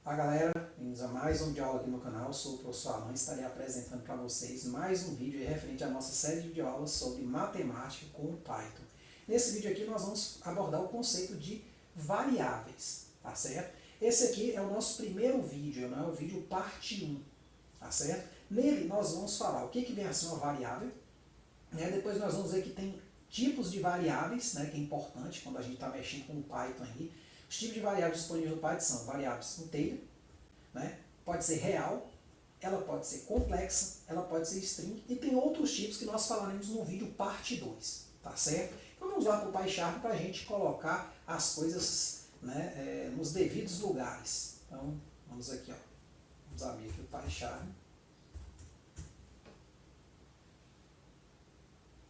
Olá galera, bem-vindos a mais um vídeo aula aqui no canal. Eu sou o professor Alan e estarei apresentando para vocês mais um vídeo referente à nossa série de videoaulas sobre matemática com o Python. Nesse vídeo aqui nós vamos abordar o conceito de variáveis, tá certo? Esse aqui é o nosso primeiro vídeo, né? O vídeo parte 1, tá certo? Nele nós vamos falar o que vem a ser uma variável, né? Depois nós vamos ver que tem tipos de variáveis, né? Que é importante quando a gente está mexendo com o Python aí. Os tipos de variáveis disponíveis no Python são variáveis inteiras, né? Pode ser real, ela pode ser complexa, ela pode ser string, e tem outros tipos que nós falaremos no vídeo parte 2, tá certo? Então vamos lá para o PyCharm para a gente colocar as coisas, né, nos devidos lugares. Então vamos aqui, ó, vamos abrir aqui o PyCharm.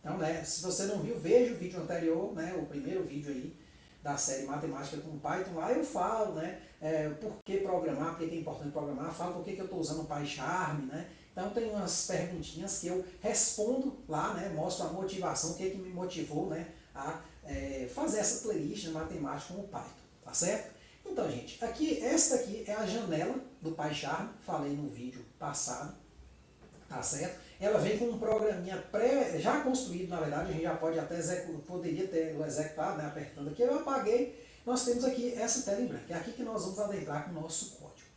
Então, né, se você não viu, veja o vídeo anterior, né, o primeiro vídeo aí da série Matemática com Python. Lá eu falo, né, por que programar, por que é importante programar, falo por que eu estou usando o PyCharm, né. Então tem umas perguntinhas que eu respondo lá, né, mostro a motivação, o que me motivou, né, a fazer essa playlist de matemática com o Python, tá certo? Então, gente, esta aqui é a janela do PyCharm, falei no vídeo passado, tá certo? Ela vem com um programinha já construído, na verdade, a gente já pode até poderia ter executado, né, apertando aqui, eu apaguei. Nós temos aqui essa tela em branco, é aqui que nós vamos adentrar com o nosso código.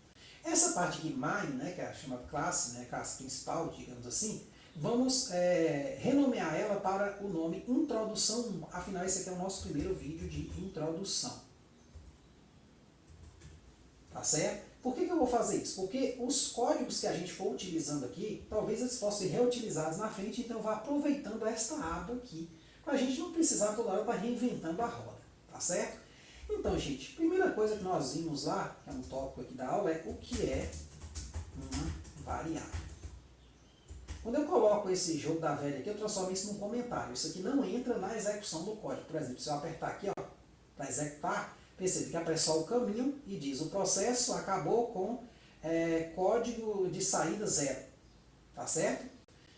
Essa parte aqui, main, né, que é a chamada classe, né, classe principal, digamos assim, vamos renomear ela para o nome introdução 1, afinal esse aqui é o nosso primeiro vídeo de introdução. Tá certo? Por que eu vou fazer isso? Porque os códigos que a gente for utilizando aqui, talvez eles possam ser reutilizados na frente, então eu vou aproveitando esta aba aqui, para a gente não precisar toda hora estar reinventando a roda, tá certo? Então, gente, primeira coisa que nós vimos lá, que é um tópico aqui da aula, é o que é uma variável. Quando eu coloco esse jogo da velha aqui, eu transformo isso num comentário. Isso aqui não entra na execução do código. Por exemplo, se eu apertar aqui, ó, para executar, percebe que aparece só o caminho e diz o processo acabou com código de saída 0, tá certo?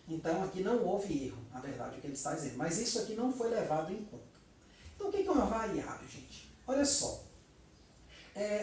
Então aqui não houve erro, na verdade, o que ele está dizendo, mas isso aqui não foi levado em conta. Então o que é uma variável, gente? Olha só,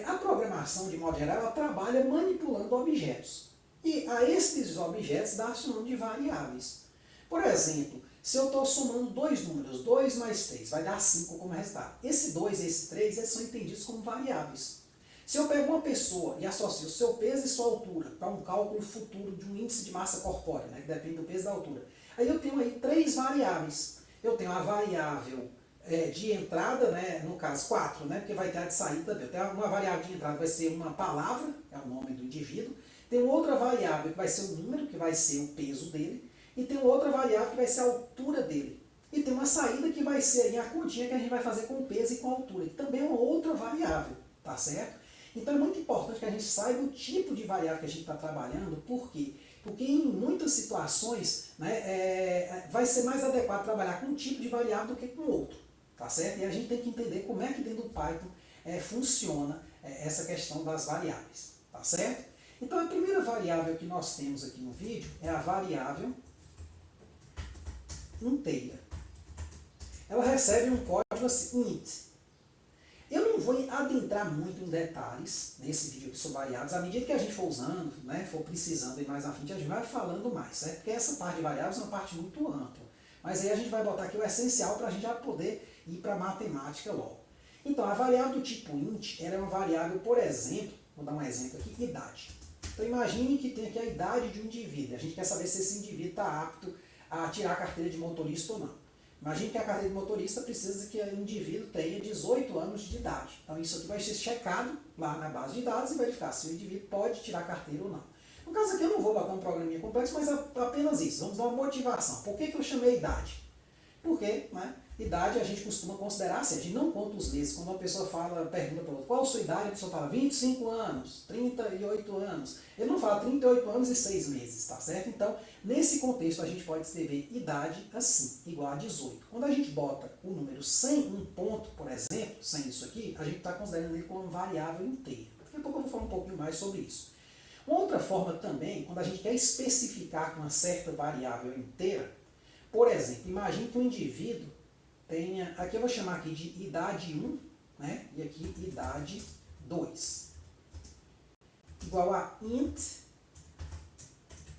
a programação, de modo geral, ela trabalha manipulando objetos, e a esses objetos dá-se o nome de variáveis. Por exemplo, se eu estou somando dois números, 2 mais 3, vai dar 5 como resultado. Esse 2 e esse 3 eles são entendidos como variáveis. Se eu pego uma pessoa e associo o seu peso e sua altura para um cálculo futuro de um índice de massa corpórea, né, que depende do peso e da altura, aí eu tenho aí 3 variáveis. Eu tenho a variável de entrada, né, no caso 4, né, porque vai ter a de saída também. Eu tenho uma variável de entrada que vai ser uma palavra, é o nome do indivíduo. Tem outra variável que vai ser o número, que vai ser o peso dele. E tem outra variável que vai ser a altura dele. E tem uma saída que vai ser aí a continha que a gente vai fazer com o peso e com a altura, que também é uma outra variável, tá certo? Então é muito importante que a gente saiba o tipo de variável que a gente está trabalhando. Por quê? Porque em muitas situações, né, vai ser mais adequado trabalhar com um tipo de variável do que com outro, tá certo? E a gente tem que entender como é que dentro do Python funciona essa questão das variáveis, tá certo? Então a primeira variável que nós temos aqui no vídeo é a variável inteira. Ela recebe um código assim, int. Eu não vou adentrar muito em detalhes nesse vídeo aqui sobre variáveis. À medida que a gente for usando, né, for precisando e mais à frente, a gente vai falando mais, certo? Porque essa parte de variáveis é uma parte muito ampla. Mas aí a gente vai botar aqui o essencial para a gente já poder ir para a matemática logo. Então, a variável do tipo int, ela é uma variável, por exemplo, vou dar um exemplo aqui, idade. Então imagine que tem aqui a idade de um indivíduo. A gente quer saber se esse indivíduo está apto a tirar a carteira de motorista ou não. Imagine que a carteira de motorista precisa que o indivíduo tenha 18 anos de idade. Então isso aqui vai ser checado lá na base de dados e verificar se o indivíduo pode tirar a carteira ou não. No caso aqui eu não vou botar um programinha complexo, mas apenas isso. Vamos dar uma motivação. Por que eu chamei idade? Porque, né, idade a gente costuma considerar assim, a gente não conta os meses. Quando uma pessoa pergunta para outra, qual a sua idade? A pessoa fala 25 anos, 38 anos. Ele não fala 38 anos e 6 meses, tá certo? Então, nesse contexto, a gente pode escrever idade assim, igual a 18. Quando a gente bota o número sem um ponto, por exemplo, sem isso aqui, a gente está considerando ele como variável inteira. Daqui a pouco eu vou falar um pouquinho mais sobre isso. Uma outra forma também, quando a gente quer especificar uma certa variável inteira, por exemplo, imagine que um indivíduo tenha, aqui eu vou chamar aqui de idade 1, né, e aqui idade 2. igual a int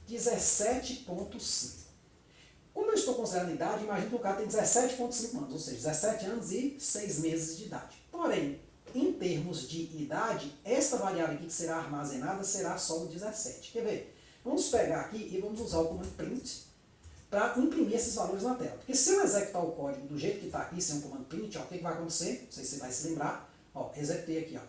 17.5. Como eu estou considerando idade, imagina que o cara tem 17,5 anos, ou seja, 17 anos e 6 meses de idade. Porém, em termos de idade, esta variável aqui que será armazenada será só o 17. Quer ver? Vamos pegar aqui e vamos usar o comando print para imprimir esses valores na tela. Porque se eu executar o código do jeito que está aqui, sem o comando print, ó, o que vai acontecer? Não sei se você vai se lembrar. Ó, executei aqui, ó.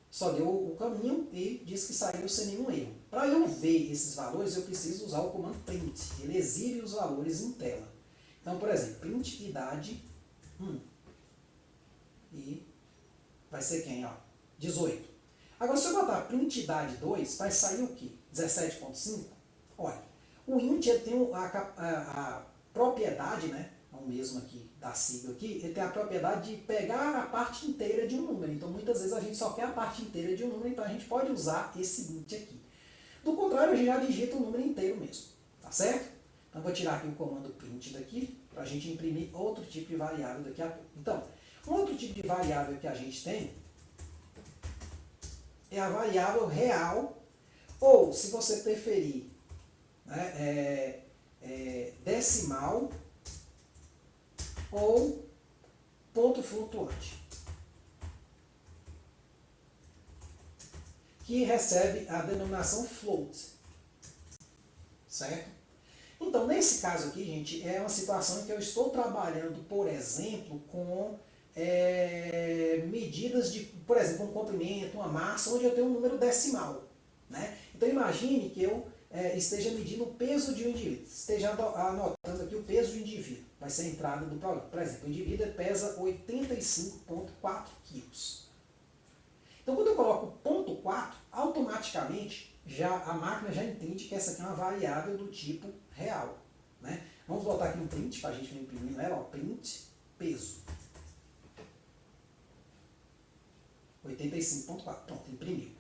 Só deu o caminho e diz que saiu sem nenhum erro. Para eu ver esses valores, eu preciso usar o comando print. Ele exibe os valores em tela. Então, por exemplo, print idade 1. E vai ser quem? Ó, 18. Agora, se eu botar print idade 2, vai sair o quê? 17.5? Olha, o int ele tem a propriedade, né? É o mesmo aqui da sigla aqui, ele tem a propriedade de pegar a parte inteira de um número. Então, muitas vezes a gente só quer a parte inteira de um número, então a gente pode usar esse int aqui. Do contrário, a gente já digita o número inteiro mesmo. Tá certo? Então, vou tirar aqui o comando print daqui, para a gente imprimir outro tipo de variável daqui a pouco. Então, um outro tipo de variável que a gente tem é a variável real, ou, se você preferir, né, decimal ou ponto flutuante, que recebe a denominação float, certo? Então, nesse caso aqui, gente, é uma situação em que eu estou trabalhando, por exemplo, com medidas de, por exemplo, um comprimento, uma massa, onde eu tenho um número decimal, né? Então, imagine que eu esteja medindo o peso de um indivíduo, esteja anotando aqui o peso do indivíduo, vai ser a entrada do programa. Por exemplo, o indivíduo pesa 85,4 quilos. Então, quando eu coloco ponto 4, automaticamente a máquina já entende que essa aqui é uma variável do tipo real, né? Vamos botar aqui um print para a gente imprimir ela, ó, print peso. 85,4. Pronto, imprimiu.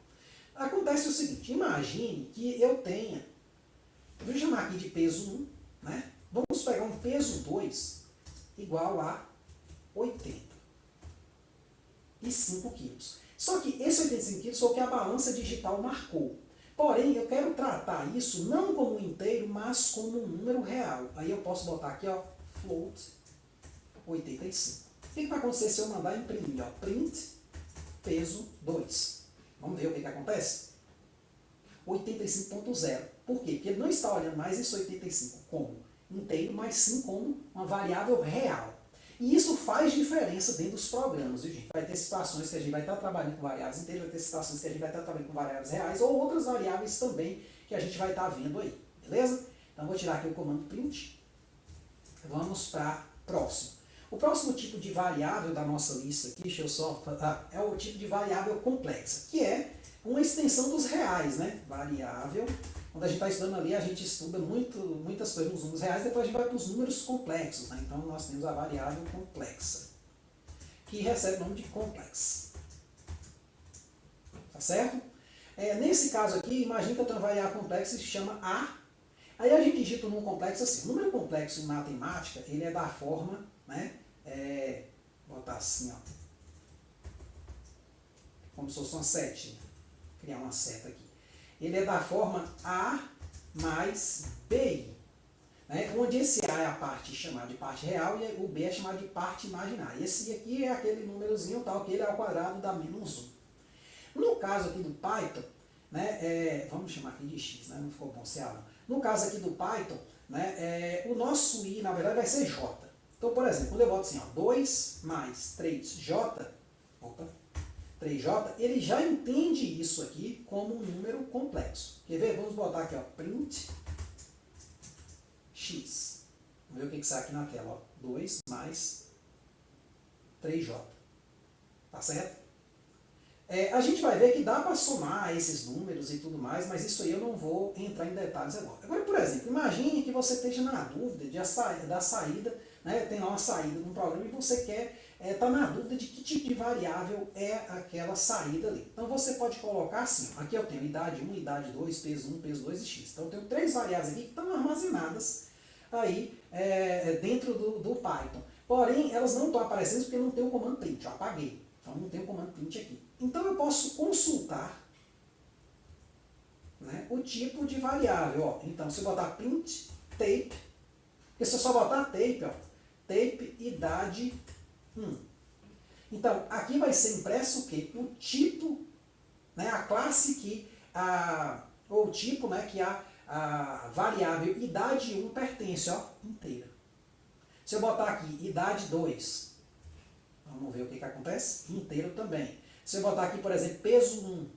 Acontece o seguinte, imagine que eu tenha, vou chamar aqui de peso 1, né? Vamos pegar um peso 2 igual a 85 quilos. Só que esse 85 quilos foi o que a balança digital marcou. Porém, eu quero tratar isso não como um inteiro, mas como um número real. Aí eu posso botar aqui, ó, float 85. O que vai acontecer se eu mandar imprimir, ó, print peso 2? Vamos ver o que acontece? 85.0. Por quê? Porque ele não está olhando mais esse 85 como inteiro, mas sim como uma variável real. E isso faz diferença dentro dos programas, viu, gente? Vai ter situações que a gente vai estar trabalhando com variáveis inteiras, vai ter situações que a gente vai estar trabalhando com variáveis reais, ou outras variáveis também que a gente vai estar vendo aí, beleza? Então, vou tirar aqui o comando print. Vamos para próximo. O próximo tipo de variável da nossa lista aqui, deixa eu só... é o tipo de variável complexa, que é uma extensão dos reais, né? Variável. Quando a gente está estudando ali, a gente estuda muitas coisas nos números reais, depois a gente vai para os números complexos, né? Então, nós temos a variável complexa, que recebe o nome de complex. Tá certo? Nesse caso aqui, imagina que eu tenho uma variável complexa que se chama A. Aí a gente digita o número complexo assim. O número complexo em matemática, ele é da forma, né? Vou botar assim, ó. Como se fosse uma setinha. Criar uma seta aqui. Ele é da forma A mais BI, né? Onde esse A é a parte chamada de parte real e o B é chamado de parte imaginária. Esse aqui é aquele númerozinho tal que ele é ao quadrado da menos 1. No caso aqui do Python, né, vamos chamar aqui de X, né? Não ficou bom ser A não. No caso aqui do Python, né, o nosso I, na verdade, vai ser J. Então, por exemplo, quando eu boto assim, ó, 2 mais 3J, 3J, ele já entende isso aqui como um número complexo. Quer ver? Vamos botar aqui, ó, print X. Vamos ver o que sai aqui na tela, ó. 2 mais 3J. Tá certo? A gente vai ver que dá para somar esses números e tudo mais, mas isso aí eu não vou entrar em detalhes agora. Agora, por exemplo, imagine que você esteja na dúvida da saída, né, tem lá uma saída de um programa e você quer estar na dúvida de que tipo de variável é aquela saída ali. Então você pode colocar assim, aqui eu tenho idade 1, idade 2, peso 1, peso 2 e x. Então eu tenho 3 variáveis aqui que estão armazenadas aí dentro do Python. Porém, elas não estão aparecendo porque não tem o comando print, eu apaguei. Então não tem o comando print aqui. Então eu posso consultar né, o tipo de variável. Ó. Então, se eu botar print tape, porque se eu só botar tape, ó, tape idade 1. Então, aqui vai ser impresso o quê? O tipo, né, a classe que, ou o tipo, né, que a variável idade 1 pertence, ó, inteira. Se eu botar aqui idade 2, vamos ver o que acontece? Inteiro também. Se eu botar aqui, por exemplo, peso 1,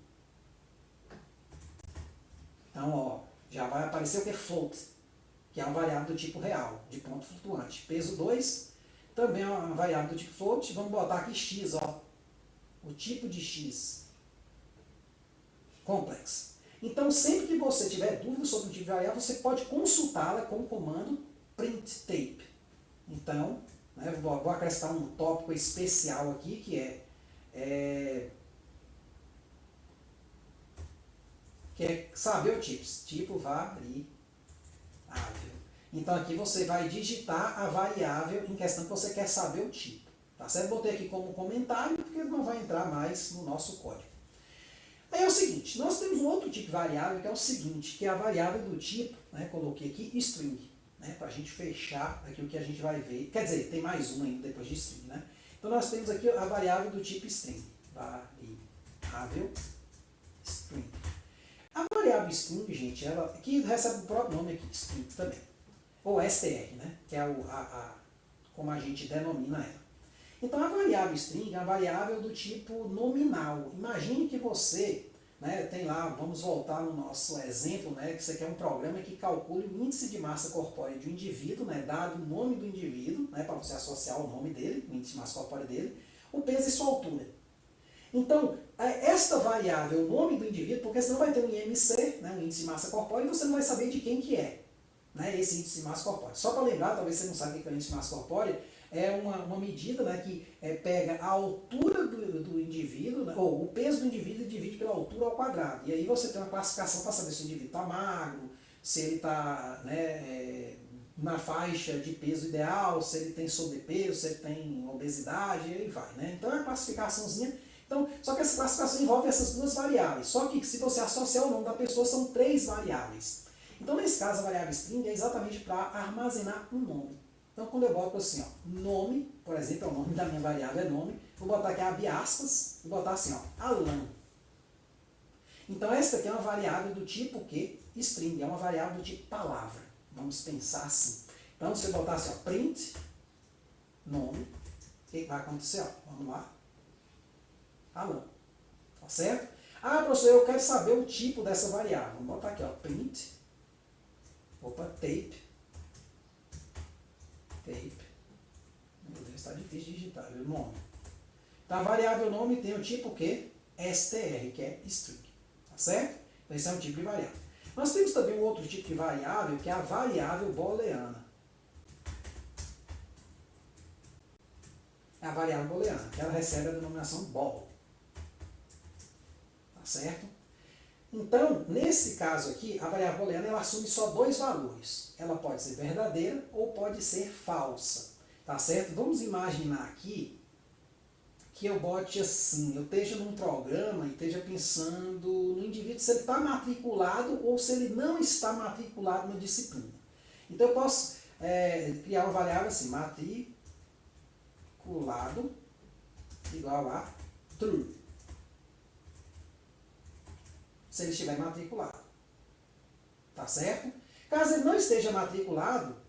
então, ó, já vai aparecer o que? Float, que é uma variável do tipo real, de ponto flutuante. Peso 2, também é uma variável do tipo float. Vamos botar aqui x, ó, o tipo de x. Complex. Então, sempre que você tiver dúvida sobre o tipo de variável, você pode consultá-la com o comando printTape. Então, né, vou acrescentar um tópico especial aqui, que é saber o tipo variável. Então, aqui você vai digitar a variável em questão que você quer saber o tipo. Tá certo? Botei aqui como comentário, porque não vai entrar mais no nosso código. Aí é o seguinte, nós temos um outro tipo de variável que é o seguinte, que é a variável do tipo, né, coloquei aqui string, né, para a gente fechar aqui o que a gente vai ver. Quer dizer, tem mais uma ainda depois de string, né? Então nós temos aqui a variável do tipo string, variável string. A variável string, gente, ela que recebe o próprio nome aqui, string também, ou str, né, que é como a gente denomina ela. Então, a variável string é uma variável do tipo nominal. Imagine que você, né, tem lá, vamos voltar no nosso exemplo, né, que você quer um programa que calcule o índice de massa corpórea de um indivíduo, né, dado o nome do indivíduo, né, para você associar o nome dele, o índice de massa corpórea dele, o peso e sua altura. Então, esta variável, o nome do indivíduo, porque senão vai ter um IMC, né, um índice de massa corpórea, e você não vai saber de quem que é, né, esse índice de massa corpórea. Só para lembrar, talvez você não saiba o que é o índice de massa corpórea, é uma medida, né, que pega a altura do indivíduo, né, ou o peso do indivíduo e divide pela altura ao quadrado. E aí você tem uma classificação para saber se o indivíduo está magro, se ele está, né, na faixa de peso ideal, se ele tem sobrepeso, se ele tem obesidade, e aí vai. Né? Então é uma classificaçãozinha. Então, só que essa classificação envolve essas duas variáveis. Só que se você associar o nome da pessoa, são 3 variáveis. Então, nesse caso, a variável string é exatamente para armazenar um nome. Então, quando eu boto assim, ó, nome, por exemplo, o nome da minha variável é nome, vou botar aqui abre aspas, vou botar assim, ó, Alan. Então, essa aqui é uma variável do tipo que string, é uma variável do tipo palavra. Vamos pensar assim. Então, se eu botar assim, ó, print, nome, o que vai acontecer? Ó? Vamos lá. Alan. Tá certo? Ah, professor, eu quero saber o tipo dessa variável. Vamos botar aqui, ó, print, tape. Meu Deus, está difícil de digitar, viu? Nome. Então, a variável nome tem o tipo que? str, que é string. Tá certo? Então, esse é um tipo de variável. Nós temos também um outro tipo de variável, que é a variável booleana. É a variável booleana, que ela recebe a denominação bool. Tá certo? Então, nesse caso aqui, a variável booleana ela assume só 2 valores. Ela pode ser verdadeira ou pode ser falsa. Tá certo? Vamos imaginar aqui que eu bote assim, eu esteja num programa e esteja pensando no indivíduo se ele está matriculado ou se ele não está matriculado na disciplina. Então eu posso criar uma variável assim, matriculado igual a true. Se ele estiver matriculado. Tá certo? Caso ele não esteja matriculado,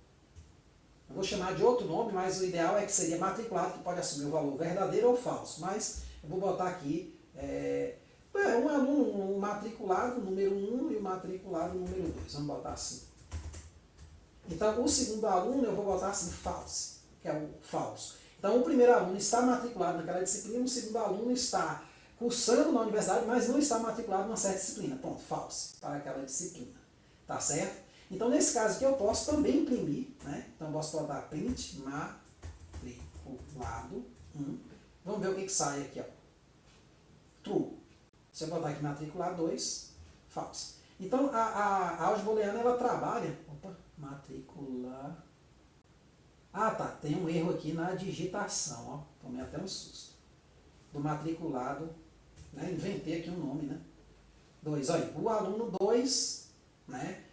eu vou chamar de outro nome, mas o ideal é que seria matriculado, que pode assumir o valor verdadeiro ou falso. Mas eu vou botar aqui um aluno, um matriculado número 1 e o matriculado número 2. Vamos botar assim. Então, o segundo aluno eu vou botar assim, false, que é o falso. Então, o primeiro aluno está matriculado naquela disciplina, o segundo aluno está cursando na universidade, mas não está matriculado numa certa disciplina. Pronto, false, para aquela disciplina. Tá certo? Então, nesse caso aqui, eu posso também imprimir, né? Então, eu posso botar print matriculado 1. Vamos ver o que sai aqui, ó. True. Se eu botar aqui matriculado 2, false. Então, a álgebra booleana, ela trabalha... Opa, matricular... Ah, tá. Tem um erro aqui na digitação, ó. Tomei até um susto. Do matriculado, né? Inventei aqui um nome, né? 2. Olha, o aluno 2, né,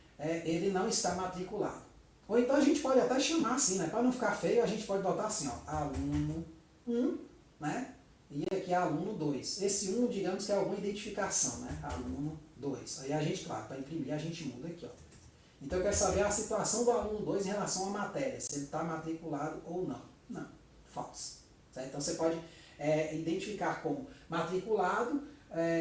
ele não está matriculado. Ou então a gente pode até chamar assim, né, para não ficar feio, a gente pode botar assim, ó, aluno 1, né, e aqui aluno 2. Esse 1, digamos que é alguma identificação, né, aluno 2. Aí a gente, claro, para imprimir a gente muda aqui, ó. Então eu quero saber a situação do aluno 2 em relação à matéria, se ele está matriculado ou não. Não, falso. Certo? Então você pode identificar como matriculado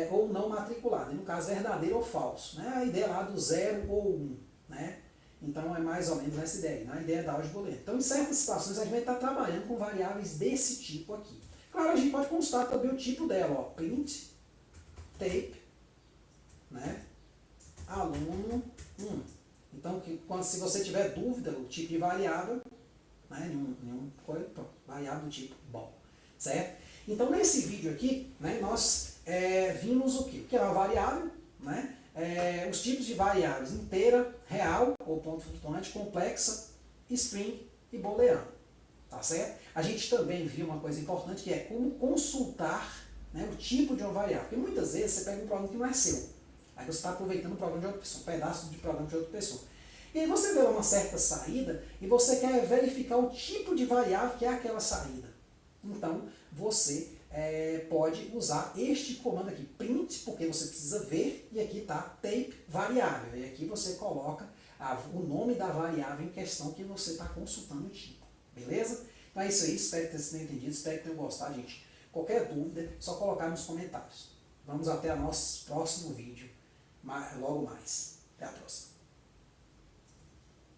ou não matriculado. E no caso, verdadeiro ou falso. Né? A ideia lá do 0 ou 1. Né? Então é mais ou menos essa ideia, na ideia da álgebra booleana. Então em certas situações a gente vai estar trabalhando com variáveis desse tipo aqui. Claro, a gente pode consultar também o tipo dela, ó, print, tape, né? Aluno 1. Então, se você tiver dúvida, o tipo de variável, né, variável do tipo bom, certo? Então, nesse vídeo aqui, né, nós vimos o que? O que é uma variável, né? Os tipos de variáveis inteira, real, ou ponto flutuante, complexa, string e booleano, tá certo? A gente também viu uma coisa importante, que é como consultar, né, o tipo de uma variável. Porque muitas vezes você pega um problema que não é seu. Aí você está aproveitando o programa de outra pessoa, um pedaço de programa de outra pessoa. E aí você vê uma certa saída e você quer verificar o tipo de variável que é aquela saída. Então, você pode usar este comando aqui, print, porque você precisa ver, e aqui está tape variável. E aqui você coloca o nome da variável em questão que você está consultando o tipo. Beleza? Então é isso aí, espero que vocês tenham entendido, espero que tenham gostado, gente. Qualquer dúvida, é só colocar nos comentários. Vamos até o nosso próximo vídeo. Logo mais. Até a próxima.